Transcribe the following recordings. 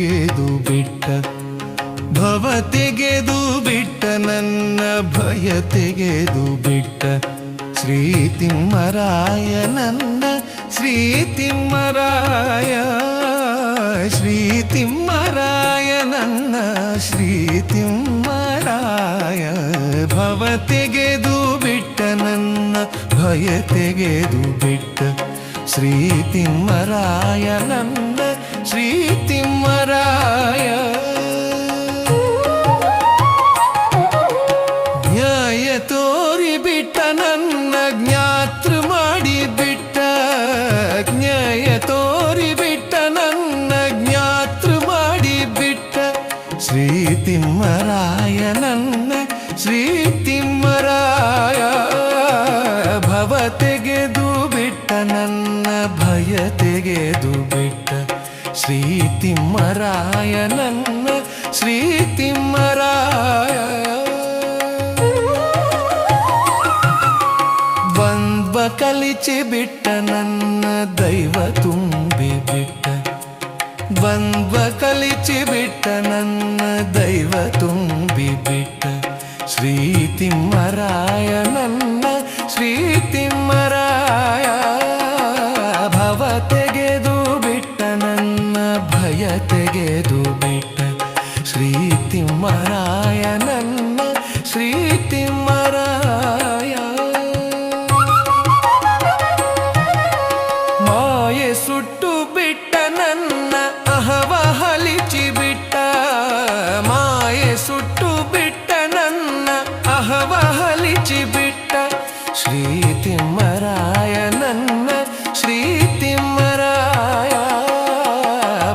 ತೆಗೆದು ಬಿಟ್ಟ, ಭವ ತೆಗೆದು ಬಿಟ್ಟ, ನನ್ನ ಭಯ ತೆಗೆದು ಬಿಟ್ಟ ಶ್ರೀ ತಿಮ್ಮರಾಯ, ನನ್ನ ಶ್ರೀ ತಿಮ್ಮರಾಯ. ಶ್ರೀ ತಿಮ್ಮರಾಯ, ನನ್ನ ಶ್ರೀ ತಿಮ್ಮರಾಯ. ಭವ ತೆಗೆದು ಬಿಟ್ಟ, ನನ್ನ ಭಯ ತೆಗೆದು ಬಿಟ್ಟ ಶ್ರೀ ತಿಮ್ಮರಾಯ, ನನ್ನ ಶ್ರೀ ತಿಮ್ಮರಾಯ. ನ್ಯಾಯ ತೋರಿ ಬಿಟ್ಟ, ನನ್ನ ಜ್ಞಾತೃ ಮಾಡಿ ಬಿಟ್ಟ, ನ್ಯಾಯ ತೋರಿ ಬಿಟ್ಟ, ನನ್ನ ಜ್ಞಾತೃ ಮಾಡಿ ಬಿಟ್ಟ ಶ್ರೀ ತಿಮ್ಮರಾಯ, ನನ್ನ ಶ್ರೀ ತಿಮ್ಮರಾಯ. ಭವ ತೆಗೆದು ಬಿಟ್ಟ, ನನ್ನ ಭಯ ತೆಗೆದು ಬಿಟ್ಟ ಶ್ರೀ ತಿಮ್ಮರಾಯ, ನನ್ನ ಶ್ರೀ ತಿಮ್ಮರಾಯ. ದ್ವಂದ್ವ ಕಲಿಚಿ ಬಿಟ್ಟ, ನನ್ನ ದೈವ ತುಂಬಿ ಬಿಟ್ಟ, ದ್ವಂದ್ವ ಕಲಿಚಿ ಬಿಟ್ಟ, ನನ್ನ ದೈವ ತುಂಬಿ ಬಿಟ್ಟ ಶ್ರೀ ತಿಮ್ಮರಾಯ, ನನ್ನ ಶ್ರೀ ತಿಮ್ಮರಾಯ. ಭವ ತೆಗೆದು ಬಿಟ್ಟ, ನನ್ನ ಭಯ ತೆಗೆದು ಬಿಟ್ಟ ಶ್ರೀ ತಿಮ್ಮರಾಯ, ನನ್ನ ಶ್ರೀ ತಿಮ್ಮರಾಯ. ಮಾಯೆ ಸುಟ್ಟು ಬಿಟ್ಟ, ನನ್ನ ಅಹವ ಹಲಿಚಿ ಬಿಟ್ಟ, ಮಾಯೆ ಸುಟ್ಟು ಬಿಟ್ಟ, ನನ್ನ ಅಹವ ಹಲಿಚಿ ಬಿಟ್ಟ ಶ್ರೀ ತಿಮ್ಮರಾಯ, ನನ್ನ ಶ್ರೀ ತಿಮ್ಮರಾಯ.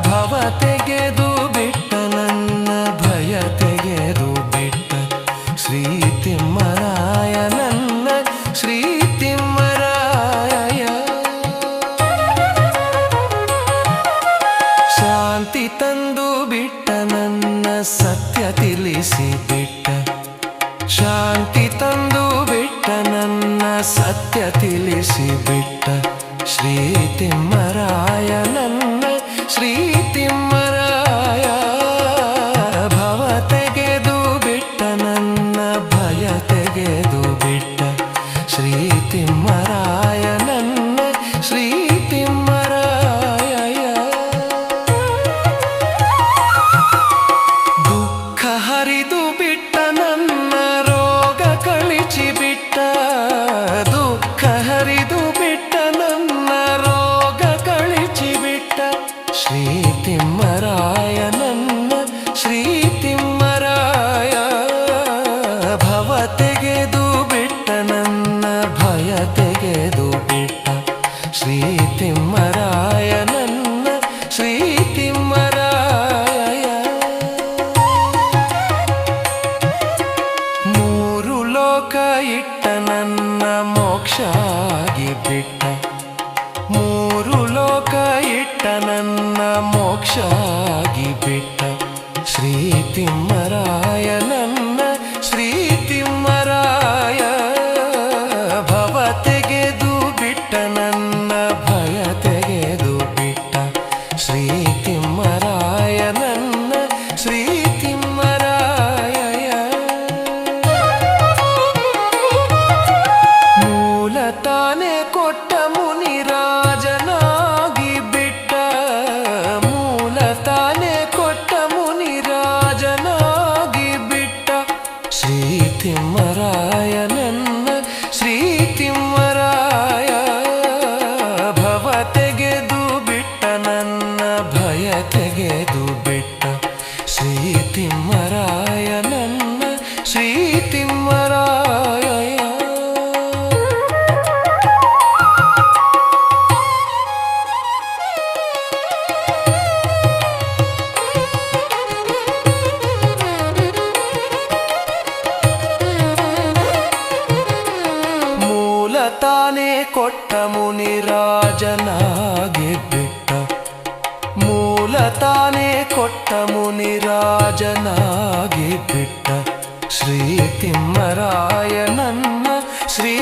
ಭವ ತೆಗೆದು ಬಿಟ್ಟ, ನನ್ನ ಭಯ ತೆಗೆದು ಬಿಟ್ಟ ಶ್ರೀ ತಿಮ್ಮರಾಯ, ನನ್ನ ಶ್ರೀ ತಿಮ್ಮರಾಯ. ಶಾಂತಿ ತಂದು ಬಿಟ್ಟ, ನನ್ನ ಸತ್ಯ ತಿಳಿಸಿ ಬಿಟ್ಟ, ಶಾಂತಿ ತಂದು ಬಿಟ್ಟ, ನನ್ನ ಸತ್ಯ ತಿಳಿಸಿ ಬಿಟ್ಟ ಶ್ರೀ ತಿಮ್ಮರಾಯ, ನನ್ನ ಶ್ರೀ ತಿಮ್ಮರಾಯ. ಭವ ತೆಗೆದು ಬಿಟ್ಟ, ನನ್ನ ಭಯ ತೆಗೆದು ಬಿಟ್ಟ ಶ್ರೀ ತಿಮ್ಮರಾಯ, ನನ್ನ ಶ್ರೀ ತಿಮ್ಮರಾಯ. ದುಃಖ ಹರಿದು ಬಿಟ್ಟ, ನನ್ನ ರೋಗ ಕಳಿಚಿ ಬಿಟ್ಟ, ದುಃಖ ಹರಿದು ಬಿಟ್ಟ, ನನ್ನ ರೋಗ ಕಳಿಚಿ ಬಿಟ್ಟ ಶ್ರೀ ತಿಮ್ಮರಾಯ, ನನ್ನ ಶ್ರೀ ತಿಮ್ಮರಾಯ. ಭವ ತೆಗೆದು ಬಿಟ್ಟ, ನನ್ನ ಭಯ ತೆಗೆದು ಬಿಟ್ಟ ಶ್ರೀ ತಿಮ್ಮರಾಯ, ನನ್ನ ಶ್ರೀ ತಿಮ್ಮರಾಯ. ಮೂರು ಲೋಕ ಇಟ್ಟ, ನನ್ನ ಮೋಕ್ಷ ಆಗಿ ಬಿಟ್ಟ, ಮೂರು ಲೋಕ ಇಟ್ಟ, ನನ್ನ ಮೋಕ್ಷ ಆಗಿ ಬಿಟ್ಟ ಶ್ರೀ ತಿಮ್ಮರಾಯ, ನನ್ನ ಶ್ರೀ ತಿಮ್ಮರಾಯ. ಭವ ತೆಗೆದು ಬಿಟ್ಟ, ನನ್ನ ಭಯ ತೆಗೆದು ಬಿಟ್ಟ ಶ್ರೀ ತಿಮ್ಮರಾಯ, ನನ್ನ ಶ್ರೀ ತಿಮ್ಮರಾಯ. ಮೂಲ ತಾನೇ ಕೊಟ್ಟ ಮುನಿರಾಜನಾಗಿ ಬಿಟ್ಟ, ಮೂಲ ತಾನೇ ಕೊಟ್ಟ ಮುನಿರಾಜನಾಗಿ ಬಿಟ್ಟ ಶ್ರೀ ತಿಮ್ಮರಾಯ, ನನ್ನ ಶ್ರೀ ತಿಮ್ಮರಾಯ. ಭವ ತೆಗೆದು ಬಿಟ್ಟ, ನನ್ನ ಭಯ ತೆಗೆದು ಬಿಟ್ಟ ಶ್ರೀ ತಿಮ್ಮರಾಯ, ನನ್ನ ಶ್ರೀ ತಿಮ್ಮರಾಯ. ಮೂಲ ತಾನೇ ಕೊಟ್ಟ ಮುನಿರಾಜನಾಗಿ ಬಿಟ್ಟ, ಮೂಲ ತಾನೇ ಕೊಟ್ಟ ಮುನಿರಾಜನಾಗಿ ಬಿಟ್ಟ ಶ್ರೀ ತಿಮ್ಮರಾಯ, ನನ್ನ ಶ್ರೀ